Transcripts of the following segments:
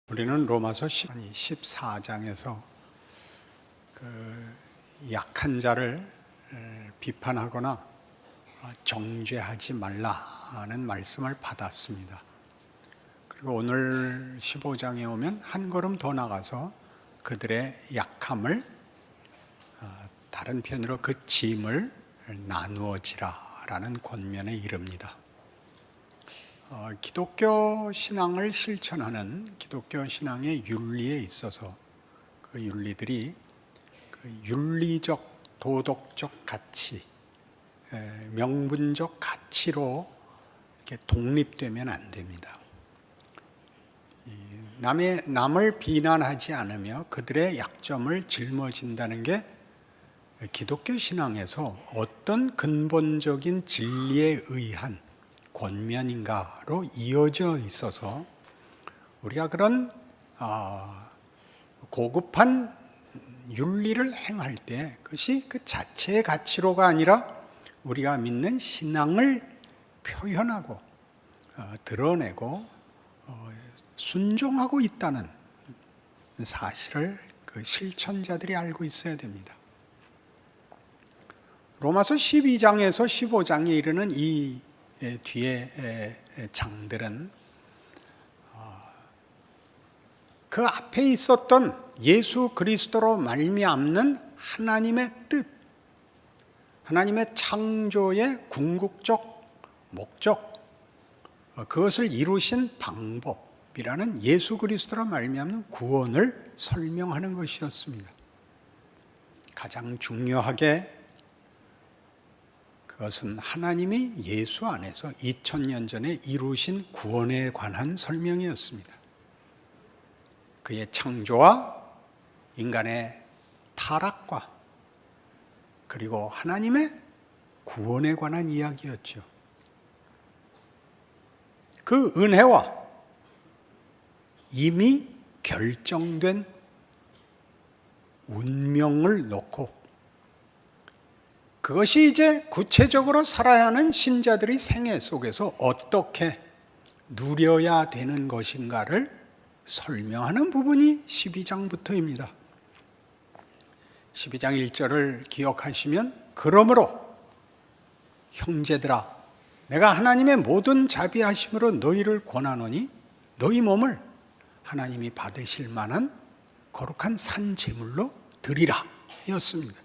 우리는 로마서 14장에서 그 약한 자를 비판하거나 정죄하지 말라는 말씀을 받았습니다. 그리고 오늘 15장에 오면 한 걸음 더 나가서 그들의 약함을, 다른 편으로 그 짐을 나누어지라라는 권면에 이릅니다. 기독교 신앙을 실천하는 기독교 신앙의 윤리에 있어서 그 윤리들이 그 윤리적, 도덕적 가치, 명분적 가치로 이렇게 독립되면 안 됩니다. 남을 비난하지 않으며 그들의 약점을 짊어진다는 게 기독교 신앙에서 어떤 근본적인 진리에 의한 권면인가로 이어져 있어서 우리가 그런 고급한 윤리를 행할 때 그것이 그 자체의 가치로가 아니라 우리가 믿는 신앙을 표현하고 드러내고 순종하고 있다는 사실을 그 실천자들이 알고 있어야 됩니다. 로마서 12장에서 15장에 이르는 이 뒤에 장들은 그 앞에 있었던 예수 그리스도로 말미암는 하나님의 뜻, 하나님의 창조의 궁극적 목적, 그것을 이루신 방법이라는 예수 그리스도로 말미암는 구원을 설명하는 것이었습니다. 가장 중요하게 그것은 하나님이 예수 안에서 2000년 전에 이루신 구원에 관한 설명이었습니다. 그의 창조와 인간의 타락과 그리고 하나님의 구원에 관한 이야기였죠. 그 은혜와 이미 결정된 운명을 놓고 그것이 이제 구체적으로 살아야 하는 신자들의 생애 속에서 어떻게 누려야 되는 것인가를 설명하는 부분이 12장부터입니다. 12장 1절을 기억하시면 그러므로 형제들아 내가 하나님의 모든 자비하심으로 너희를 권하노니 너희 몸을 하나님이 받으실 만한 거룩한 산 제물로 드리라 였습니다.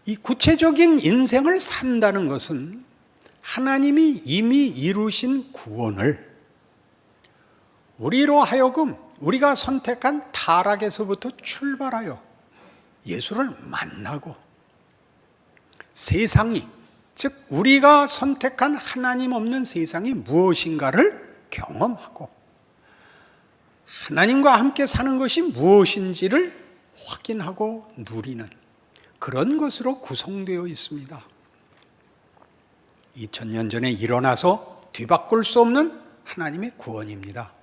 이 구체적인 인생을 산다는 것은 하나님이 이미 이루신 구원을 우리로 하여금 우리가 선택한 타락에서부터 출발하여 예수를 만나고 세상이, 즉 우리가 선택한 하나님 없는 세상이 무엇인가를 경험하고 하나님과 함께 사는 것이 무엇인지를 확인하고 누리는 그런 것으로 구성되어 있습니다. 2000년 전에 일어나서 뒤바꿀 수 없는 하나님의 구원입니다.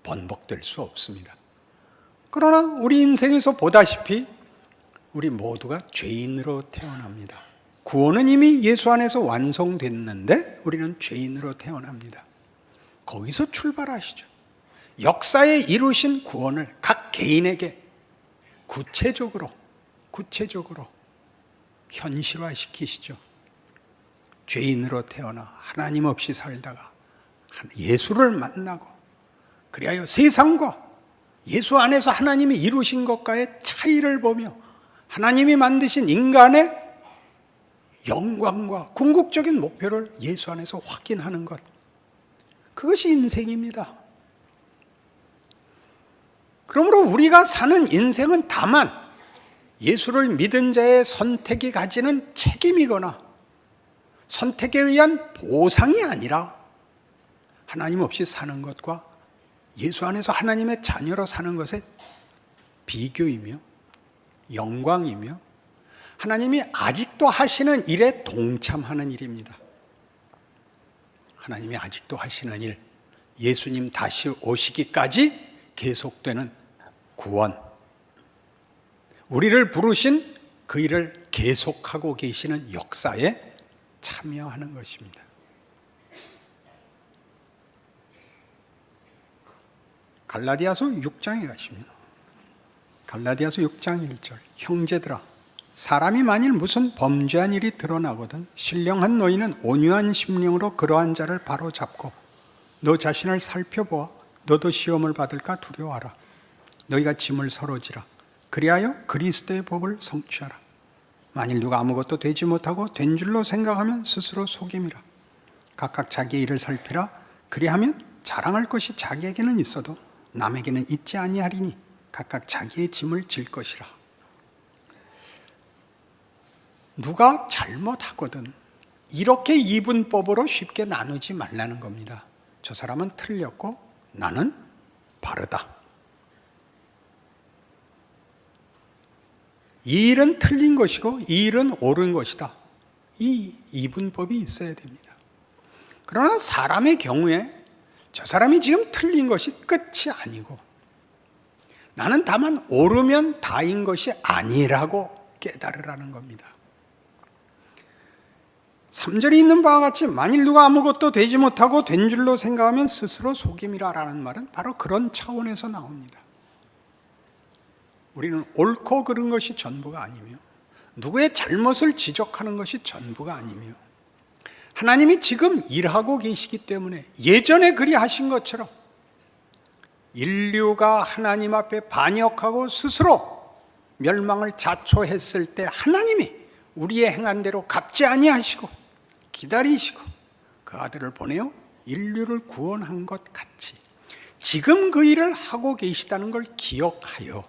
번복될 수 없습니다. 그러나 우리 인생에서 보다시피 우리 모두가 죄인으로 태어납니다. 구원은 이미 예수 안에서 완성됐는데 우리는 죄인으로 태어납니다. 거기서 출발하시죠. 역사에 이루신 구원을 각 개인에게 구체적으로 현실화시키시죠. 죄인으로 태어나 하나님 없이 살다가 예수를 만나고 그리하여 세상과 예수 안에서 하나님이 이루신 것과의 차이를 보며 하나님이 만드신 인간의 영광과 궁극적인 목표를 예수 안에서 확인하는 것, 그것이 인생입니다. 그러므로 우리가 사는 인생은 다만 예수를 믿은 자의 선택이 가지는 책임이거나 선택에 의한 보상이 아니라 하나님 없이 사는 것과 예수 안에서 하나님의 자녀로 사는 것의 비교이며 영광이며 하나님이 아직도 하시는 일에 동참하는 일입니다. 하나님이 아직도 하시는 일, 예수님 다시 오시기까지 계속되는 구원, 우리를 부르신 그 일을 계속하고 계시는 역사에 참여하는 것입니다. 갈라디아서 6장에 가시면 갈라디아서 6장 1절 형제들아 사람이 만일 무슨 범죄한 일이 드러나거든 신령한 너희는 온유한 심령으로 그러한 자를 바로잡고 너 자신을 살펴보아 너도 시험을 받을까 두려워하라. 너희가 짐을 서로 지라. 그리하여 그리스도의 법을 성취하라. 만일 누가 아무것도 되지 못하고 된 줄로 생각하면 스스로 속임이라. 각각 자기의 일을 살피라. 그리하면 자랑할 것이 자기에게는 있어도 남에게는 있지 아니하리니 각각 자기의 짐을 질 것이라. 누가 잘못하거든 이렇게 이분법으로 쉽게 나누지 말라는 겁니다. 저 사람은 틀렸고 나는 바르다. 이 일은 틀린 것이고 이 일은 옳은 것이다. 이 이분법이 있어야 됩니다. 그러나 사람의 경우에 저 사람이 지금 틀린 것이 끝이 아니고 나는 다만 옳으면 다인 것이 아니라고 깨달으라는 겁니다. 3절에 있는 바와 같이 만일 누가 아무것도 되지 못하고 된 줄로 생각하면 스스로 속임이라라는 말은 바로 그런 차원에서 나옵니다. 우리는 옳고 그른 것이 전부가 아니며 누구의 잘못을 지적하는 것이 전부가 아니며 하나님이 지금 일하고 계시기 때문에 예전에 그리 하신 것처럼 인류가 하나님 앞에 반역하고 스스로 멸망을 자초했을 때 하나님이 우리의 행한 대로 갚지 아니하시고 기다리시고 그 아들을 보내어 인류를 구원한 것 같이 지금 그 일을 하고 계시다는 걸 기억하여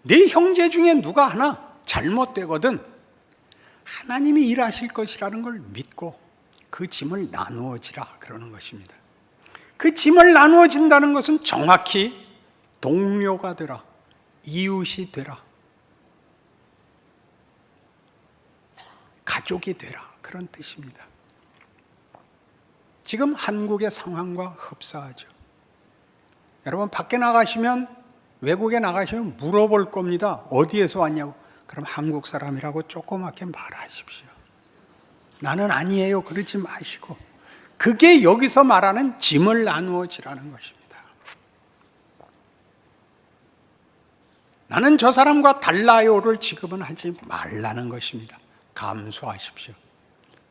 네 형제 중에 누가 하나 잘못되거든 하나님이 일하실 것이라는 걸 믿고 그 짐을 나누어지라 그러는 것입니다. 그 짐을 나누어진다는 것은 정확히 동료가 되라, 이웃이 되라, 가족이 되라 그런 뜻입니다. 지금 한국의 상황과 흡사하죠. 여러분 밖에 나가시면 외국에 나가시면 물어볼 겁니다. 어디에서 왔냐고. 그럼 한국 사람이라고 조그맣게 말하십시오. 나는 아니에요 그러지 마시고 그게 여기서 말하는 짐을 나누어지라는 것입니다. 나는 저 사람과 달라요를 지금은 하지 말라는 것입니다. 감수하십시오.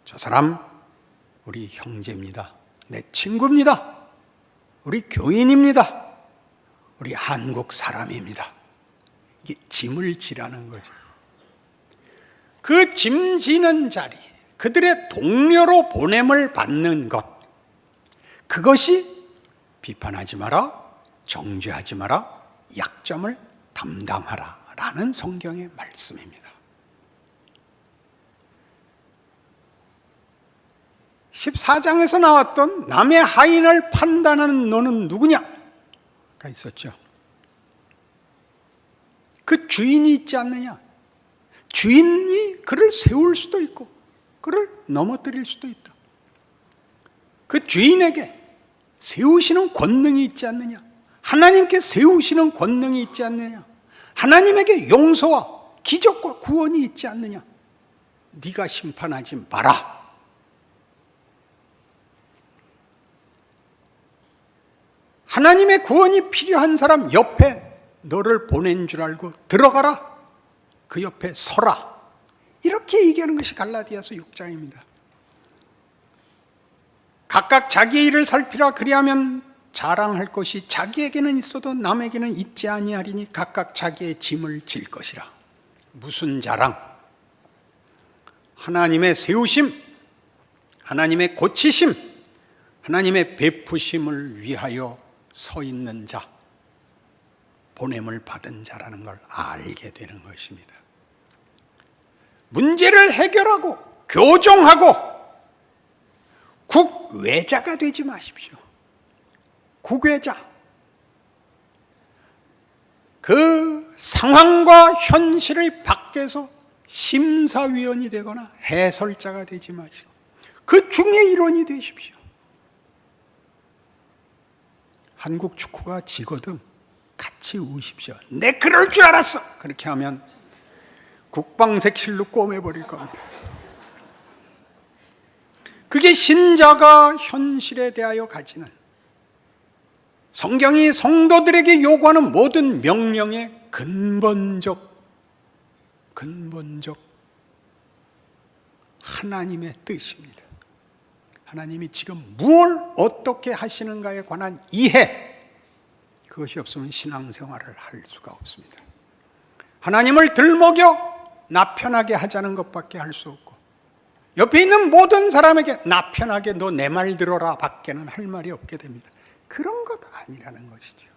저 사람 우리 형제입니다. 내 친구입니다. 우리 교인입니다. 우리 한국 사람입니다. 이게 짐을 지라는 거죠. 그 짐 지는 자리, 그들의 동료로 보냄을 받는 것, 그것이 비판하지 마라, 정죄하지 마라, 약점을 담당하라 라는 성경의 말씀입니다. 14장에서 나왔던 남의 하인을 판단하는 너는 누구냐가 있었죠. 그 주인이 있지 않느냐. 주인이 그를 세울 수도 있고 그를 넘어뜨릴 수도 있다. 그 주인에게 세우시는 권능이 있지 않느냐. 하나님께 세우시는 권능이 있지 않느냐. 하나님에게 용서와 기적과 구원이 있지 않느냐. 네가 심판하지 마라. 하나님의 구원이 필요한 사람 옆에 너를 보낸 줄 알고 들어가라. 그 옆에 서라. 이렇게 얘기하는 것이 갈라디아서 6장입니다. 각각 자기의 일을 살피라. 그리하면 자랑할 것이 자기에게는 있어도 남에게는 있지 아니하리니 각각 자기의 짐을 질 것이라. 무슨 자랑? 하나님의 세우심, 하나님의 고치심, 하나님의 베푸심을 위하여 서 있는 자, 보냄을 받은 자라는 걸 알게 되는 것입니다. 문제를 해결하고 교정하고 국외자가 되지 마십시오. 국외자. 그 상황과 현실의 밖에서 심사위원이 되거나 해설자가 되지 마시고 그 중의 일원이 되십시오. 한국 축구가 지거든 같이 우십시오. 내 그럴 줄 알았어. 그렇게 하면 국방색실로 꼬매버릴 겁니다. 그게 신자가 현실에 대하여 가지는 성경이 성도들에게 요구하는 모든 명령의 근본적 하나님의 뜻입니다. 하나님이 지금 무엇을 어떻게 하시는가에 관한 이해, 그것이 없으면 신앙생활을 할 수가 없습니다. 하나님을 들먹여 나 편하게 하자는 것밖에 할 수 없고, 옆에 있는 모든 사람에게 나 편하게 너 내 말 들어라 밖에는 할 말이 없게 됩니다. 그런 것 아니라는 것이죠.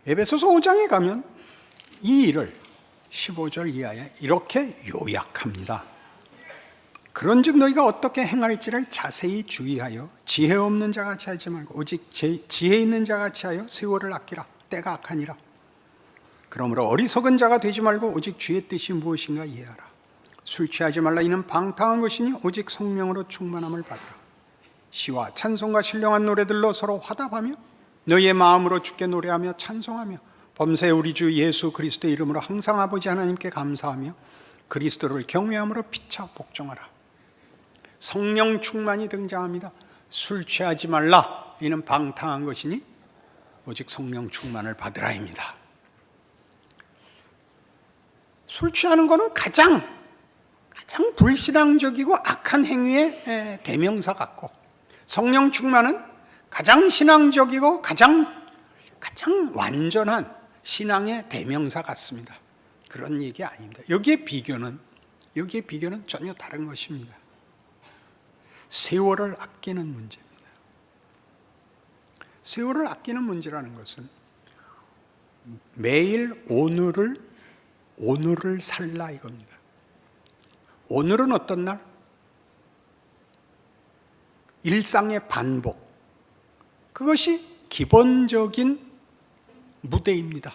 에베소서 5장에 가면 이 일을 15절 이하에 이렇게 요약합니다. 그런즉 너희가 어떻게 행할지를 자세히 주의하여 지혜 없는 자같이 하지 말고 오직 지혜 있는 자같이 하여 세월을 아끼라. 때가 악하니라. 그러므로 어리석은 자가 되지 말고 오직 주의 뜻이 무엇인가 이해하라. 술 취하지 말라. 이는 방탕한 것이니 오직 성령으로 충만함을 받으라. 시와 찬송과 신령한 노래들로 서로 화답하며 너희의 마음으로 주께 노래하며 찬송하며 범사에 우리 주 예수 그리스도의 이름으로 항상 아버지 하나님께 감사하며 그리스도를 경외함으로 피차 복종하라. 성령 충만이 등장합니다. 술 취하지 말라. 이는 방탕한 것이니 오직 성령 충만을 받으라입니다. 술 취하는 것은 가장 불신앙적이고 악한 행위의 대명사 같고, 성령 충만은 가장 신앙적이고 가장 완전한 신앙의 대명사 같습니다. 그런 얘기 아닙니다. 여기에 비교는 전혀 다른 것입니다. 세월을 아끼는 문제입니다. 세월을 아끼는 문제라는 것은 매일 오늘을 살라 이겁니다. 오늘은 어떤 날? 일상의 반복. 그것이 기본적인 무대입니다.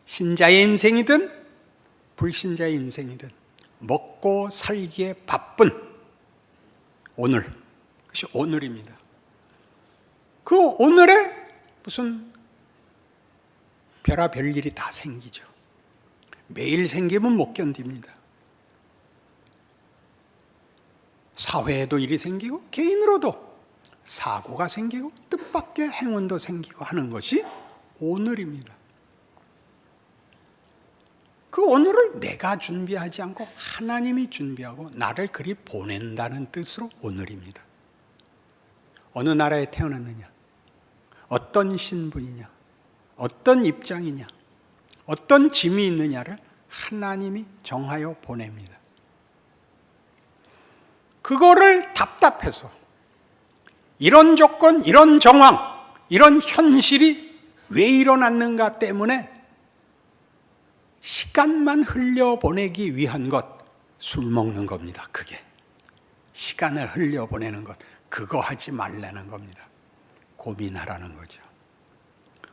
신자의 인생이든 불신자의 인생이든 먹고 살기에 바쁜 오늘, 그것이 오늘입니다. 그 오늘에 무슨 별의별 일이 다 생기죠. 매일 생기면 못 견딥니다. 사회에도 일이 생기고 개인으로도 사고가 생기고 뜻밖의 행운도 생기고 하는 것이 오늘입니다. 그 오늘을 내가 준비하지 않고 하나님이 준비하고 나를 그리 보낸다는 뜻으로 오늘입니다. 어느 나라에 태어났느냐, 어떤 신분이냐, 어떤 입장이냐, 어떤 짐이 있느냐를 하나님이 정하여 보냅니다. 그거를 답답해서 이런 조건, 이런 정황, 이런 현실이 왜 일어났는가 때문에 시간만 흘려보내기 위한 것, 술 먹는 겁니다. 그게 시간을 흘려보내는 것, 그거 하지 말라는 겁니다. 고민하라는 거죠.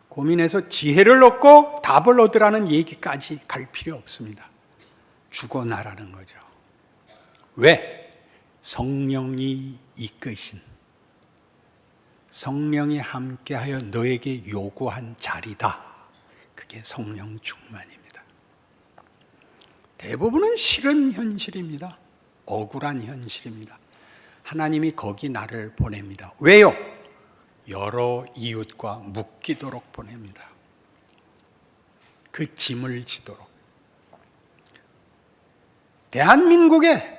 고민해서 지혜를 얻고 답을 얻으라는 얘기까지 갈 필요 없습니다. 죽어나라는 거죠. 왜? 성령이 이끄신, 성령이 함께하여 너에게 요구한 자리다. 그게 성령 충만입니다. 대부분은 싫은 현실입니다. 억울한 현실입니다. 하나님이 거기 나를 보냅니다. 왜요? 여러 이웃과 묶이도록 보냅니다. 그 짐을 지도록. 대한민국에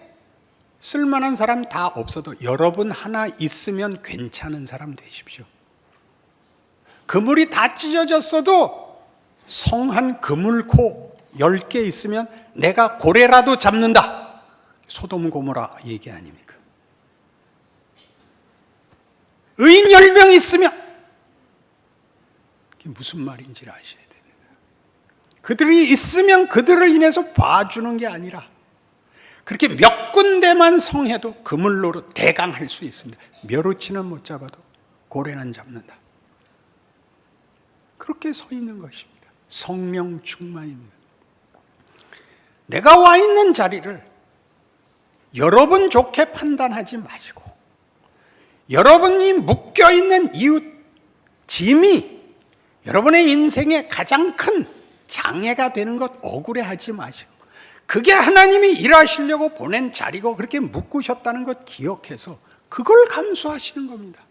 쓸만한 사람 다 없어도 여러분 하나 있으면 괜찮은 사람 되십시오. 그물이 다 찢어졌어도 성 한 그물코 10개 있으면 내가 고래라도 잡는다. 소돔 고모라 얘기 아닙니까? 의인 10명 있으면, 그게 무슨 말인지를 아셔야 됩니다. 그들이 있으면 그들을 인해서 봐주는 게 아니라 그렇게 몇 군데만 성해도 그물로로 대강할 수 있습니다. 멸우치는 못 잡아도 고래는 잡는다. 그렇게 서 있는 것입니다. 성령 충만입니다. 내가 와 있는 자리를 여러분 좋게 판단하지 마시고, 여러분이 묶여있는 이웃 짐이 여러분의 인생의 가장 큰 장애가 되는 것 억울해하지 마시고, 그게 하나님이 일하시려고 보낸 자리고 그렇게 묶으셨다는 것 기억해서 그걸 감수하시는 겁니다.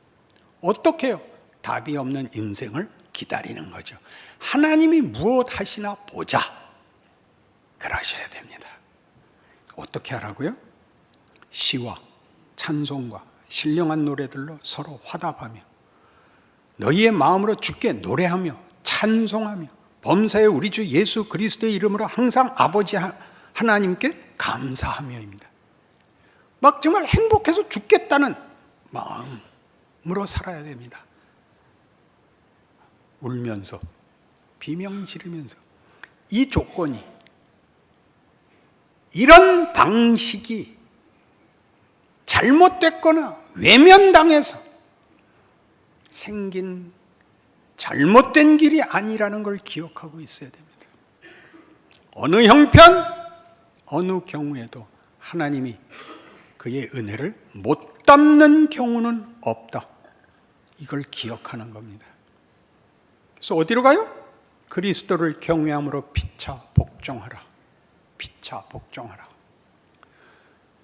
어떻게 해요? 답이 없는 인생을 기다리는 거죠. 하나님이 무엇 하시나 보자. 그러셔야 됩니다. 어떻게 하라고요? 시와 찬송과 신령한 노래들로 서로 화답하며 너희의 마음으로 주께 노래하며 찬송하며 범사에 우리 주 예수 그리스도의 이름으로 항상 아버지 하나님께 감사하며입니다. 막 정말 행복해서 죽겠다는 마음으로 살아야 됩니다. 울면서 비명 지르면서 이 조건이, 이런 방식이 잘못됐거나 외면당해서 생긴 잘못된 길이 아니라는 걸 기억하고 있어야 됩니다. 어느 형편, 어느 경우에도 하나님이 그의 은혜를 못 담는 경우는 없다. 이걸 기억하는 겁니다. 그래서 어디로 가요? 그리스도를 경외함으로 피차 복종하라. 피차 복종하라.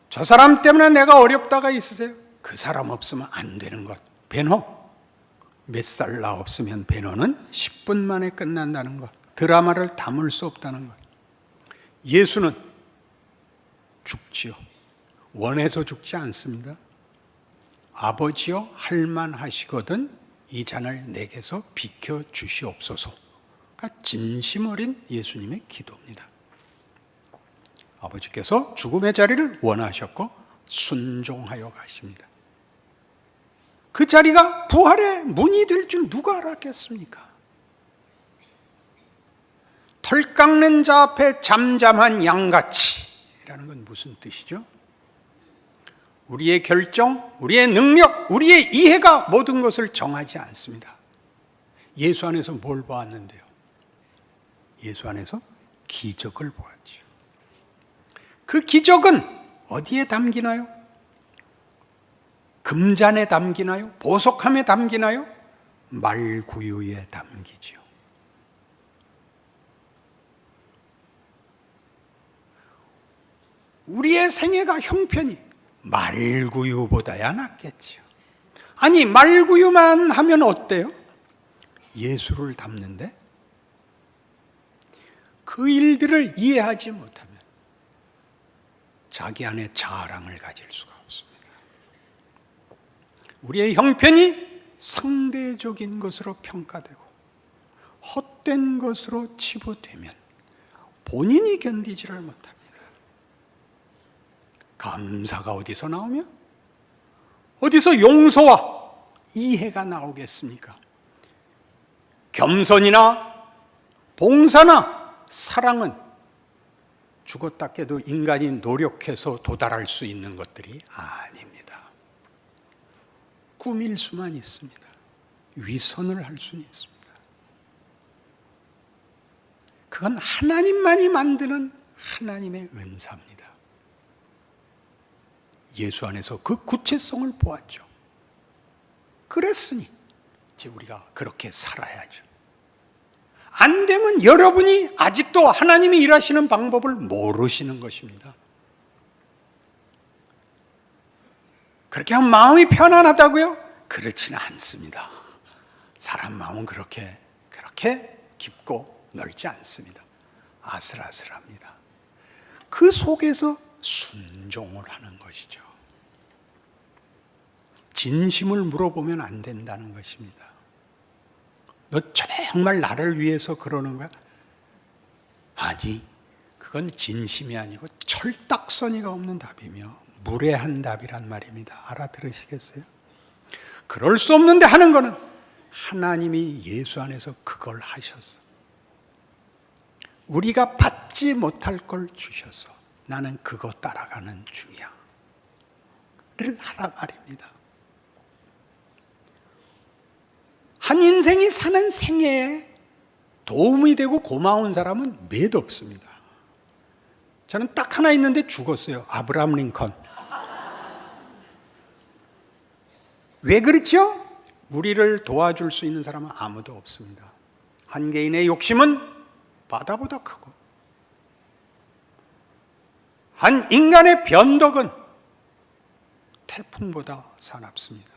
저 사람 때문에 내가 어렵다가 있으세요? 그 사람 없으면 안 되는 것. 배너. 몇 살 나 없으면 배너는 10분 만에 끝난다는 것. 드라마를 담을 수 없다는 것. 예수는 죽지요. 원해서 죽지 않습니다. 아버지여 할만하시거든 이 잔을 내게서 비켜 주시옵소서. 그러니까 진심 어린 예수님의 기도입니다. 아버지께서 죽음의 자리를 원하셨고 순종하여 가십니다. 그 자리가 부활의 문이 될 줄 누가 알았겠습니까? 털 깎는 자 앞에 잠잠한 양같이라는 건 무슨 뜻이죠? 우리의 결정, 우리의 능력, 우리의 이해가 모든 것을 정하지 않습니다. 예수 안에서 뭘 보았는데요? 예수 안에서 기적을 보았죠. 그 기적은 어디에 담기나요? 금잔에 담기나요? 보석함에 담기나요? 말구유에 담기죠. 우리의 생애가 형편이 말구유보다야 낫겠죠. 아니, 말구유만 하면 어때요? 예수를 담는데 그 일들을 이해하지 못하면 자기 안에 자랑을 가질 수가 없습니다. 우리의 형편이 상대적인 것으로 평가되고 헛된 것으로 치부되면 본인이 견디지를 못합니다. 감사가 어디서 나오며? 어디서 용서와 이해가 나오겠습니까? 겸손이나 봉사나 사랑은 죽었다 깨도 인간이 노력해서 도달할 수 있는 것들이 아닙니다. 꾸밀 수만 있습니다. 위선을 할 수는 있습니다. 그건 하나님만이 만드는 하나님의 은사입니다. 예수 안에서 그 구체성을 보았죠. 그랬으니 이제 우리가 그렇게 살아야죠. 안 되면 여러분이 아직도 하나님이 일하시는 방법을 모르시는 것입니다. 그렇게 하면 마음이 편안하다고요? 그렇지는 않습니다. 사람 마음은 그렇게 깊고 넓지 않습니다. 아슬아슬합니다. 그 속에서 순종을 하는 것이죠. 진심을 물어보면 안 된다는 것입니다. 너 정말 나를 위해서 그러는 거야? 아니, 그건 진심이 아니고 철딱서니가 없는 답이며 무례한 답이란 말입니다. 알아들으시겠어요? 그럴 수 없는데 하는 거는 하나님이 예수 안에서 그걸 하셨어. 우리가 받지 못할 걸 주셔서 나는 그거 따라가는 중이야 를 하라 말입니다. 한 인생이 사는 생애에 도움이 되고 고마운 사람은 몇 없습니다. 저는 딱 하나 있는데 죽었어요. 아브라함 링컨. 왜 그렇죠? 우리를 도와줄 수 있는 사람은 아무도 없습니다. 한 개인의 욕심은 바다보다 크고 한 인간의 변덕은 태풍보다 사납습니다.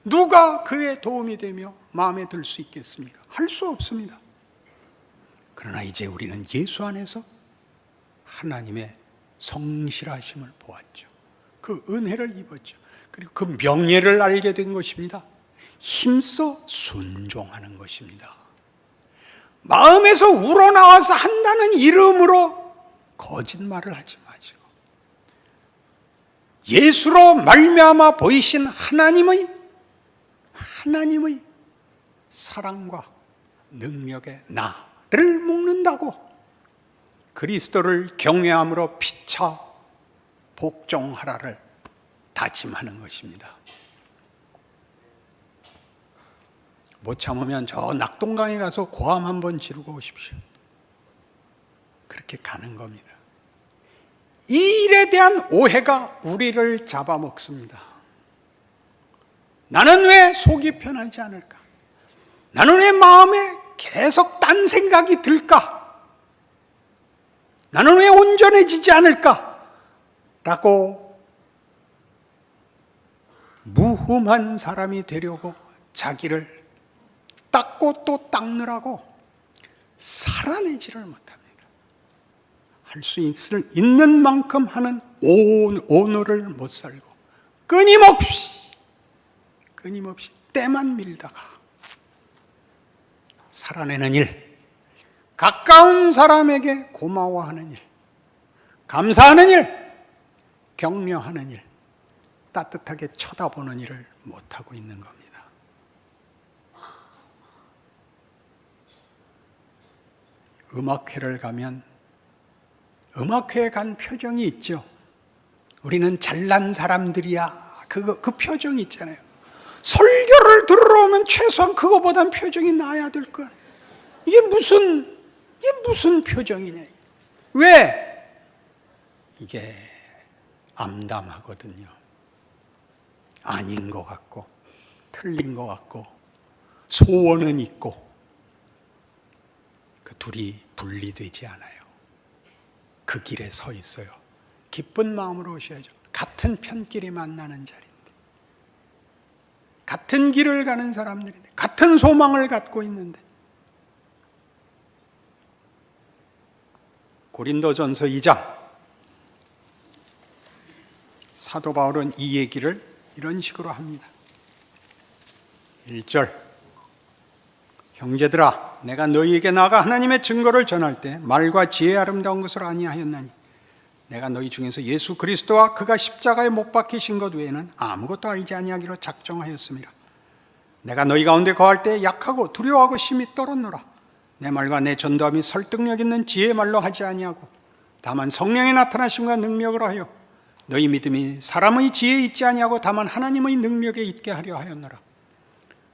누가 그의 도움이 되며 마음에 들 수 있겠습니까? 할 수 없습니다. 그러나 이제 우리는 예수 안에서 하나님의 성실하심을 보았죠. 그 은혜를 입었죠. 그리고 그 명예를 알게 된 것입니다. 힘써 순종하는 것입니다. 마음에서 우러나와서 한다는 이름으로 거짓말을 하지 마시고 예수로 말미암아 보이신 하나님의 사랑과 능력의 나를 묵는다고 그리스도를 경외함으로 피차 복종하라를 다짐하는 것입니다. 못 참으면 저 낙동강에 가서 고함 한번 지르고 오십시오. 그렇게 가는 겁니다. 이 일에 대한 오해가 우리를 잡아먹습니다. 나는 왜 속이 편하지 않을까? 나는 왜 마음에 계속 딴 생각이 들까? 나는 왜 온전해지지 않을까? 라고 무흠한 사람이 되려고 자기를 닦고 또 닦느라고 살아내지를 못합니다. 할 수 있는 만큼 하는 오늘을 못 살고 끊임없이 때만 밀다가 살아내는 일, 가까운 사람에게 고마워하는 일, 감사하는 일, 격려하는 일, 따뜻하게 쳐다보는 일을 못하고 있는 겁니다. 음악회를 가면 음악회에 간 표정이 있죠. 우리는 잘난 사람들이야. 그 표정이 있잖아요. 설교를 들으러 오면 최소한 그거보단 표정이 나아야 될 걸. 이게 무슨 표정이냐. 왜? 이게 암담하거든요. 아닌 것 같고, 틀린 것 같고, 소원은 있고, 그 둘이 분리되지 않아요. 그 길에 서 있어요. 기쁜 마음으로 오셔야죠. 같은 편끼리 만나는 자리인데, 같은 길을 가는 사람들인데, 같은 소망을 갖고 있는데. 고린도전서 2장, 사도 바울은 이 얘기를 이런 식으로 합니다. 1절, 형제들아, 내가 너희에게 나가 하나님의 증거를 전할 때 말과 지혜의 아름다운 것을 아니하였나니 내가 너희 중에서 예수 그리스도와 그가 십자가에 못 박히신 것 외에는 아무것도 알지 아니하기로 작정하였습니다. 내가 너희 가운데 거할 때 약하고 두려워하고 심히 떨었노라. 내 말과 내 전도함이 설득력 있는 지혜의 말로 하지 아니하고 다만 성령의 나타나심과 능력으로 하여 너희 믿음이 사람의 지혜에 있지 아니하고 다만 하나님의 능력에 있게 하려 하였노라.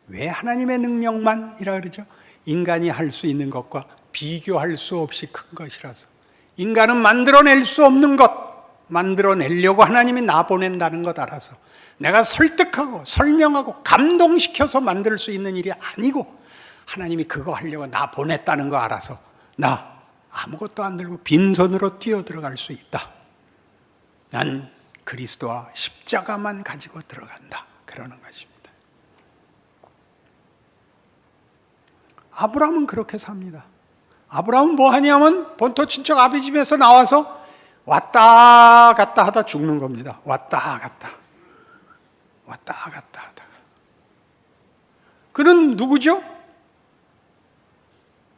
왜 하나님의 능력만이라 그러죠? 인간이 할 수 있는 것과 비교할 수 없이 큰 것이라서. 인간은 만들어낼 수 없는 것, 만들어내려고 하나님이 나 보낸다는 것 알아서 내가 설득하고 설명하고 감동시켜서 만들 수 있는 일이 아니고 하나님이 그거 하려고 나 보냈다는 거 알아서 나 아무것도 안 들고 빈손으로 뛰어들어갈 수 있다. 난 그리스도와 십자가만 가지고 들어간다. 그러는 것입니다. 아브라함은 그렇게 삽니다. 아브라함은 뭐 하냐면 본토 친척 아비 집에서 나와서 왔다 갔다 하다 죽는 겁니다. 왔다 갔다 하다가. 그는 누구죠?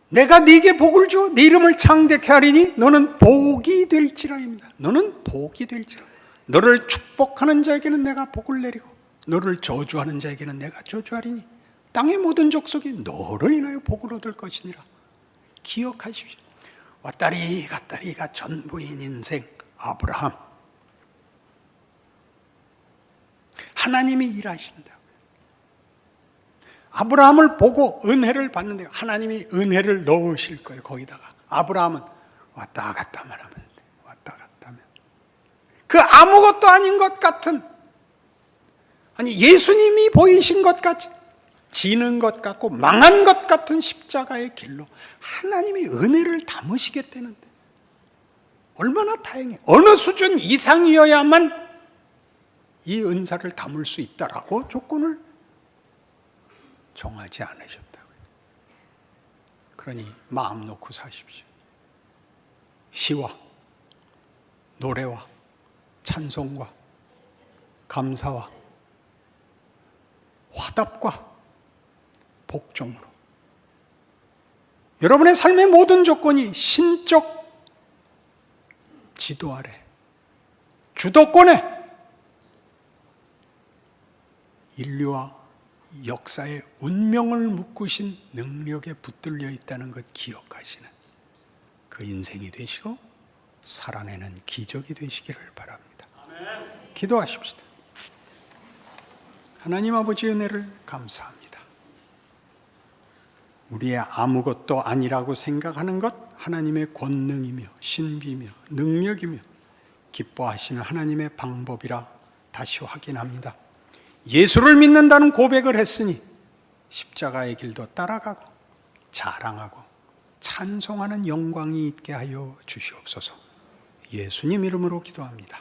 내가 네게 복을 줘 네 이름을 창대케 하리니 너는 복이 될지라입니다. 너는 복이 될지라. 너를 축복하는 자에게는 내가 복을 내리고 너를 저주하는 자에게는 내가 저주하리니 땅의 모든 족속이 너를 인하여 복을 얻을 것이니라. 기억하십시오. 왔다리 갔다리가 전부인 인생 아브라함. 하나님이 일하신다. 아브라함을 보고 은혜를 받는데 하나님이 은혜를 넣으실 거예요. 거기다가 아브라함은 왔다 갔다만 하면 돼. 왔다 갔다 하면 그 아무것도 아닌 것 같은, 아니 예수님이 보이신 것 같이 지는 것 같고 망한 것 같은 십자가의 길로 하나님이 은혜를 담으시겠다는데 얼마나 다행해. 어느 수준 이상이어야만 이 은사를 담을 수 있다라고 조건을 정하지 않으셨다고요. 그러니 마음 놓고 사십시오. 시와 노래와 찬송과 감사와 화답과 복종으로 여러분의 삶의 모든 조건이 신적 지도 아래 주도권에 인류와 역사의 운명을 묶으신 능력에 붙들려 있다는 것 기억하시는 그 인생이 되시고 살아내는 기적이 되시기를 바랍니다. 기도하십시다. 하나님 아버지 은혜를 감사합니다. 우리의 아무것도 아니라고 생각하는 것 하나님의 권능이며 신비며 능력이며 기뻐하시는 하나님의 방법이라 다시 확인합니다. 예수를 믿는다는 고백을 했으니 십자가의 길도 따라가고 자랑하고 찬송하는 영광이 있게 하여 주시옵소서. 예수님 이름으로 기도합니다.